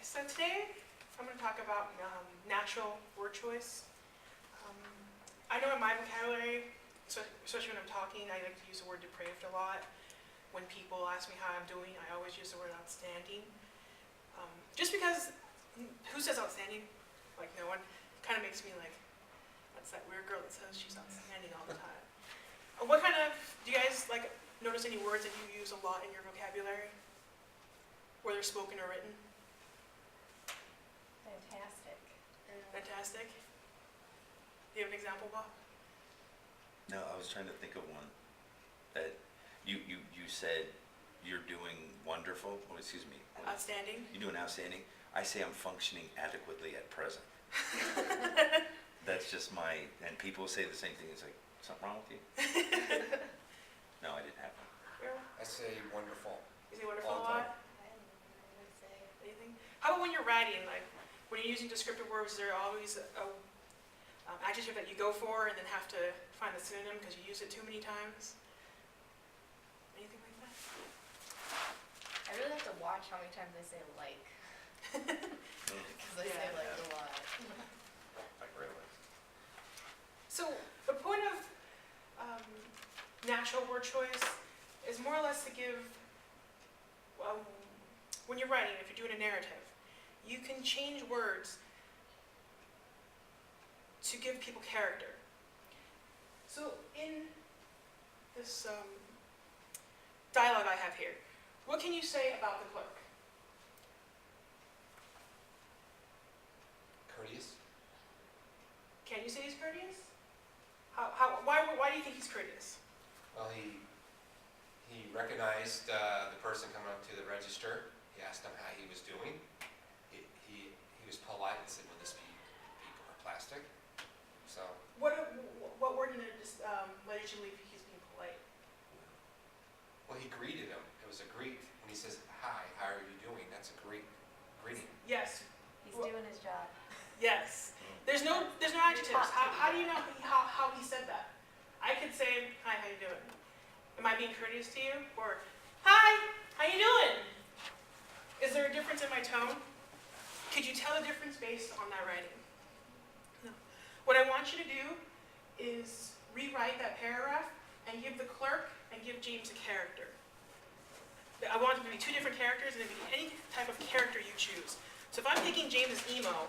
So today I'm going to talk about natural word choice. I know in my vocabulary, especially when I'm talking, I like to use the word depraved a lot. When people ask me how I'm doing, I always use the word outstanding. Just because, who says outstanding? Like no one. Kind of makes me like, that's that weird girl that says she's outstanding all the time. What kind of, do you guys like notice any words that you use a lot in your vocabulary? Whether spoken or written? Fantastic. Fantastic. Do you have an example, Bob? No, I was trying to think of one that you said you're doing wonderful. Oh, excuse me. Outstanding. You're doing outstanding. I say I'm functioning adequately at present. That's just my, and people say the same thing. It's like, something wrong with you? No, I didn't have one. I say wonderful. You say wonderful All a the lot? I would say. Anything? How about when you're writing? Like, when you're using descriptive words, is there always a adjective that you go for and then have to find the synonym because you use it too many times? Anything like that? I really have to watch how many times I say like. Because I say like a lot. Like really. So the point of natural word choice is more or less to give, when you're writing, if you're doing a narrative, you can change words to give people character. So in this dialogue I have here, what can you say about the clerk? Courteous. Can you say he's courteous? Why do you think he's courteous? Well, he recognized the person coming up to the register. He asked him how he was doing. He was polite and said, "Will this be paper or plastic?" So. What word in it just led you to believe he's being polite? Well, he greeted him. It was a greet. When he says, "Hi, how are you doing?" That's a great greeting. Yes. He's doing his job. Yes. There's no adjectives. How do you know how he said that? I could say, "Hi, how you doing?" Am I being courteous to you? Or, "Hi, how you doing?" Is there a difference in my tone? Could you tell the difference based on that writing? No. What I want you to do is rewrite that paragraph and give the clerk and give James a character. I want them to be two different characters, and it can be any type of character you choose. So if I'm thinking James is emo,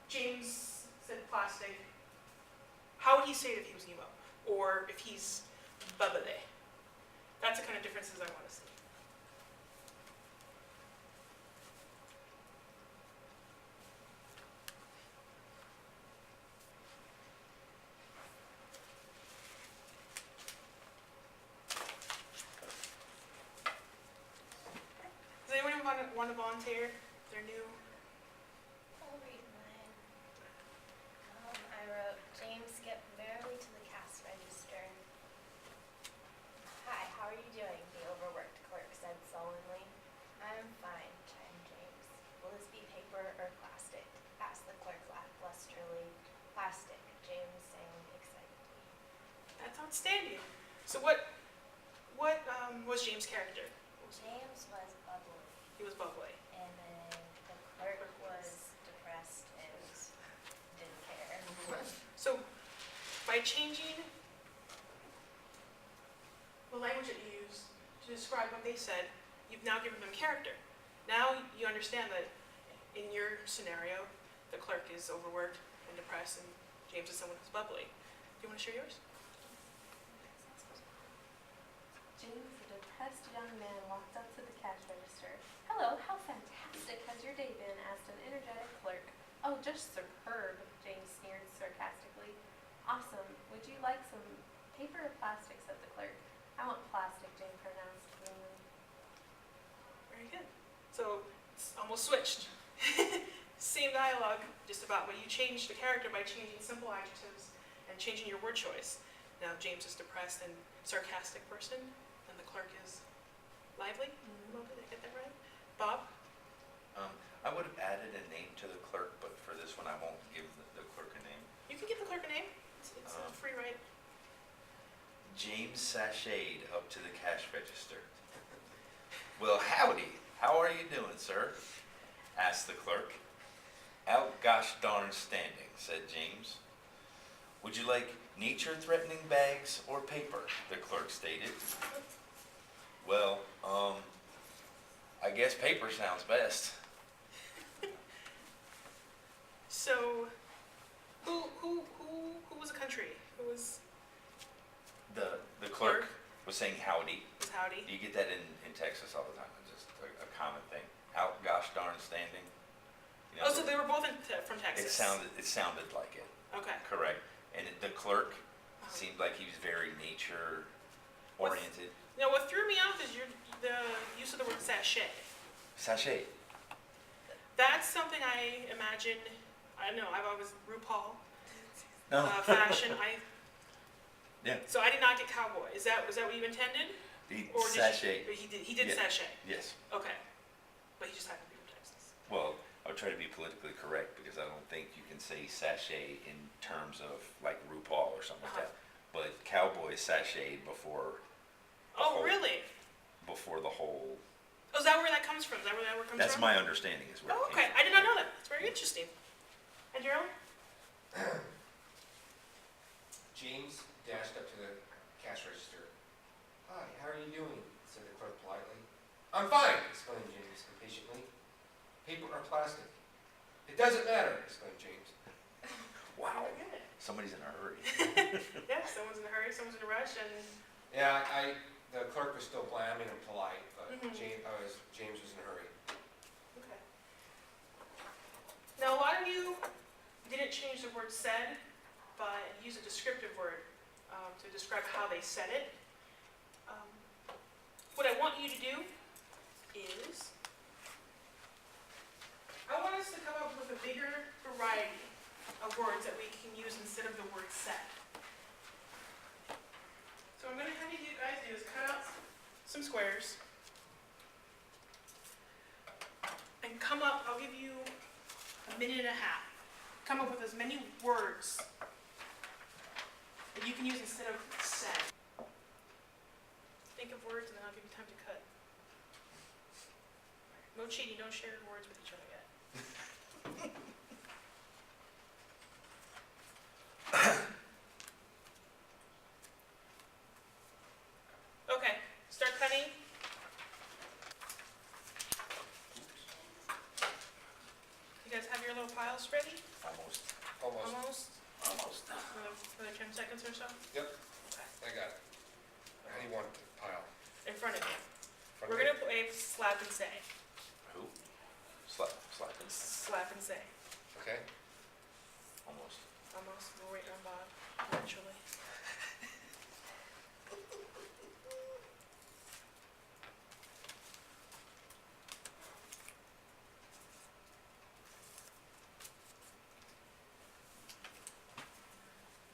James said plastic, how would he say it if he was emo? Or if he's bubbly? That's the kind of differences I want to see. Does anyone want to volunteer? They're new. I'll read mine. I wrote, James skipped barely to the cash register. Hi, how are you doing? The overworked clerk said sullenly. I'm fine, chimed James. Will this be paper or plastic? Asked the clerk lacklusterly. Plastic, James sang excitedly. That's outstanding. So what was James' character? James was bubbly, He was bubbly. and then the clerk was depressed and didn't care. So by changing the language that you use to describe what they said, you've now given them character. Now you understand that in your scenario, the clerk is overworked and depressed, and James is someone who's bubbly. Do you want to share yours? James, a depressed young man, walked up to the cash register. "Hello, how fantastic has your day been?" asked an energetic clerk. "Oh, just superb," James sneered sarcastically. "Awesome. Would you like some paper or plastic?" said the clerk. "I want plastic," James pronounced gloomily. Very good. So it's almost switched. Same dialogue, just about, but you changed the character by changing simple adjectives and changing your word choice. Now James is depressed and sarcastic person, and the clerk is lively. Did I get that right? Bob? I would have added a name to the clerk, but for this one, I won't give the clerk a name. You can give the clerk a name. It's a free right. James sashayed up to the cash register. "Well, Howdy, how are you doing, sir? Asked the clerk. Out gosh darn standing, said James. Would you like nature-threatening bags or paper? The clerk stated. Well, I guess paper sounds best. So, who was the country? Who was The clerk was saying howdy. howdy? You get that in Texas all the time. It's just a common thing. Out gosh darn standing. You know, Oh, so they were both from Texas. it sounded like it. Okay. Correct. And the clerk Uh-huh. seemed like he was very nature oriented. Now, what threw me off is the use of the word sachet. Sachet. That's something I imagine. I know I've always RuPaul No. fashion. Yeah. So I did not get cowboy. Was that what you intended? The Or did sachet. he did Yeah. sachet. Yes. Okay. But he just happened to be from Texas. Well, I'll try to be politically correct because I don't think you can say sachet in terms of like RuPaul or something like that. But cowboy sachet before Oh, whole- really? the whole. Oh, is that where that comes from? Is that where that word comes That's from? my understanding is where Oh, it okay. came I did not know that. That's very interesting. And Gerald? James dashed up to the cash register. Hi, how are you doing? Said the clerk politely. I'm fine, exclaimed James impatiently. Paper or plastic? It doesn't matter, exclaimed James. from. Wow. Somebody's in a hurry. Yeah, someone's in a hurry, someone's in a rush, and Yeah, the clerk was still blanding and polite, but Mhm. James was in a hurry. okay. Now, a lot of you didn't change the word said, but use a descriptive word to describe how they said it. What I want you to do is, I want us to come up with a bigger variety of words that we can use instead of the word said. So I'm going to have you guys do is cut out some squares and come up, I'll give you a minute and a half. Come up with as many words that you can use instead of said. Think of words and then I'll give you time to cut. No cheating, don't share words with each other yet. Okay, start cutting. You guys have your little piles ready? Almost. Almost. Almost. Another 10 seconds or so? Yep, I got it. How do you want the pile? In front of you. Front We're of gonna play slap and say. Who? Slapping. Slap and say. me? Okay. Almost. Almost, we're waiting on Bob, eventually.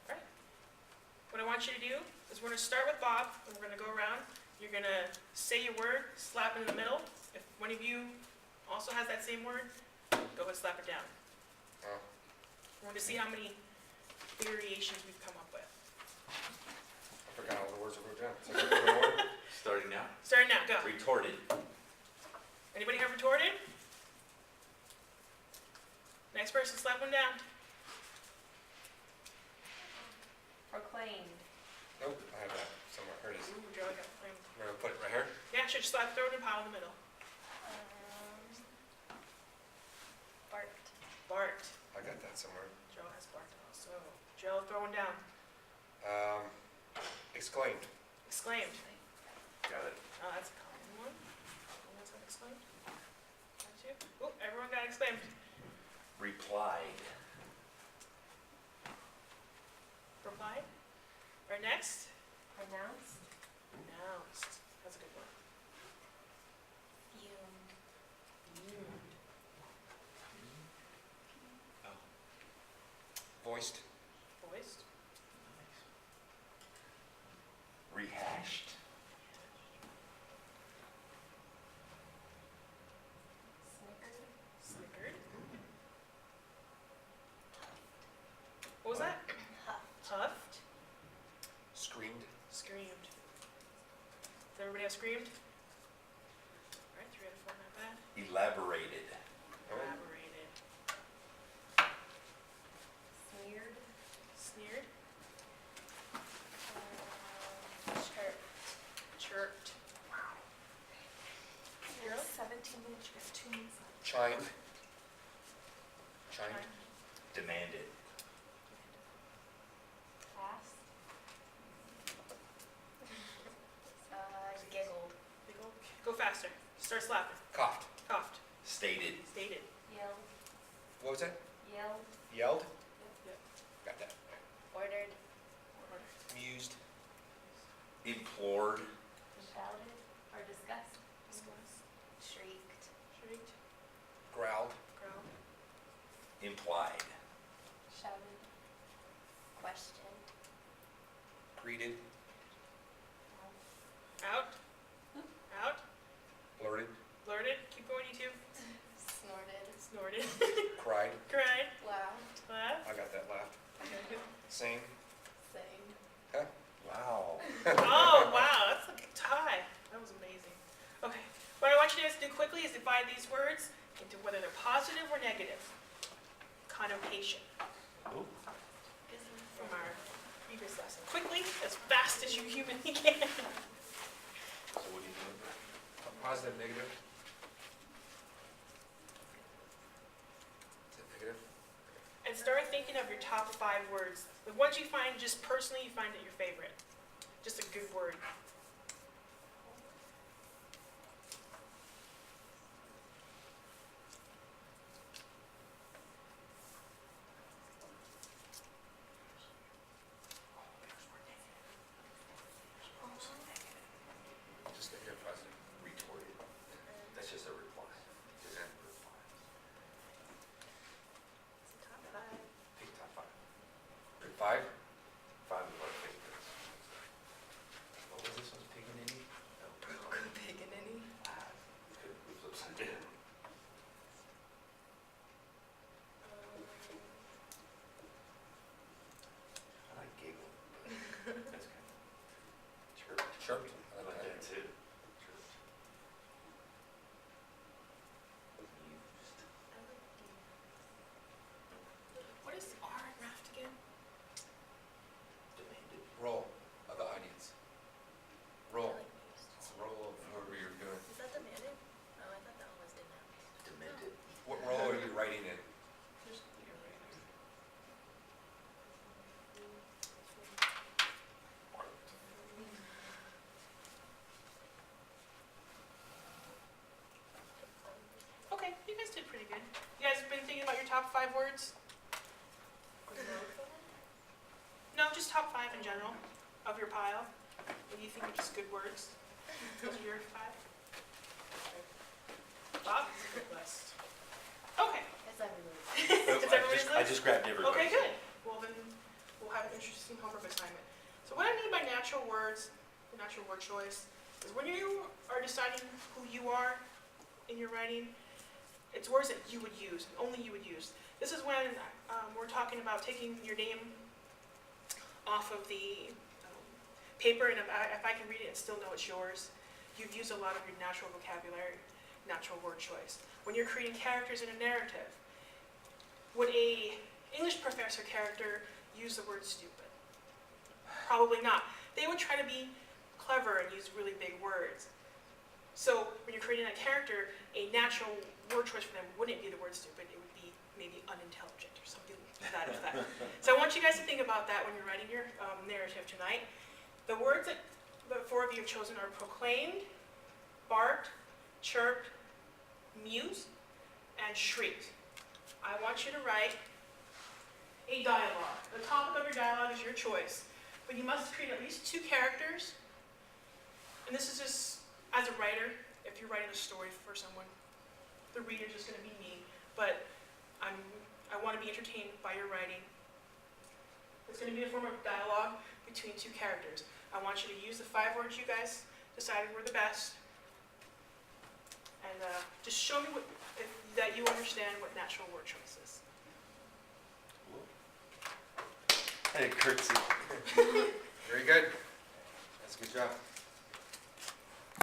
Alright. What I want you to do is we're gonna start with Bob, and we're gonna go around. You're gonna say your word, slap it in the middle. If one of you also has that same word, go ahead and slap it down. Oh, We're gonna see how many variations we've come up with. I forgot all the words I wrote down. So I gotta put it in order? Starting now. Starting now, go. Retorted. Anybody have retorted? Next person, slap one down. Proclaimed. Nope, I have that somewhere. Here it is. Ooh, Joe, I got flame. I'm gonna put it right here. Yeah, sure, just slap, throw it in a pile in the middle. Barked. Bart. I got that somewhere. Joe has barked also. Joe, throw one down. Exclaimed. Exclaimed. Got it. Oh, that's a common one. Anyone else have exclaimed? Got you? Oh, everyone got exclaimed. Replied. Replied. Right, next. Pronounced. Announced. That's a good one. Fumed. Fumed. Voiced. Voiced. Rehashed. Snickered. Snickered. What was that? Huffed. Huffed. Screamed. Screamed. Does everybody have screamed? Alright, 3 Elaborated. Elaborated. Sneered. Sneered. Chirped. Chirped. Wow. You have 17 minutes, you have 2 minutes left. Chimed. Chimed. Demanded. Asked. Giggled. Giggle. Go faster. Starts laughing. Coughed. Coughed. Stated. Stated. Yelled. What was that? Yelled. Yelled. Yep. Got that. Ordered. Mused. Implored. Shouted. Or discussed. Discussed. Shrieked. Shrieked. Growled. Growled. Implied. Shouted. Questioned. Greeted. Out. Out. Blurted. Blurted. Keep going, you two. Snorted. Snorted. Cried. Cried. Laughed. Laughed. I got that. Laughed. Sang. Sang. Wow. Oh, wow, that's a tie. That was amazing. Okay, what I want you guys to do quickly is divide these words into whether they're positive or negative connotation Ooh. from our previous lesson. Quickly, as fast as you humanly can. So what do you do? Positive, negative. Is it negative? And start thinking of your top 5 words. The ones you find just personally, you find that your favorite. Just a good word. Just negative, positive. Retorted. That's just a reply. Just a reply. Top 5. Pick top 5. Pick 5. 5 of our favorites. What was this one? Piganini? No. Paganini. Ah, could have moved upside down. I like giggle, but that's kind of chirped. Chirped. I like that too. Chirped. Used. What is R in raft again? Demanded. Roll of the audience. Roll. Roll of whoever you're doing. Is that demanded? Oh, I thought that one was demanded. Demanded. What role are you writing in? Okay, you guys did pretty good. You guys been thinking about your top 5 words? No, just top 5 in general of your pile. What do you think are just good words? Those are your 5? Bob? List. Okay. It's everywhere. It's everybody's I list? just grabbed everybody. Okay, good. Well, then we'll have an interesting homework assignment. So what I mean by natural words, the natural word choice, is when you are deciding who you are in your writing, it's words that you would use, and only you would use. This is when we're talking about taking your name off of the paper, and if I can read it and still know it's yours, you've used a lot of your natural vocabulary, natural word choice. When you're creating characters in a narrative, would a English professor character use the word stupid? Probably not. They would try to be clever and use really big words. So when you're creating a character, a natural word choice for them wouldn't be the word stupid, it would be maybe unintelligent or something to that effect. So I want you guys to think about that when you're writing your narrative tonight. The words that the 4 of you have chosen are proclaimed, barked, chirped, mused, and shrieked. I want you to write a dialogue. The topic of your dialogue is your choice, but you must create at least 2 characters. And this is just, as a writer, if you're writing a story for someone, the reader's just going to be me, but I want to be entertained by your writing. It's going to be a form of dialogue between 2 characters. I want you to use the 5 words you guys decided were the best, and just show me that you understand what natural word choice is. Hey, curtsy. Very good. That's a good job.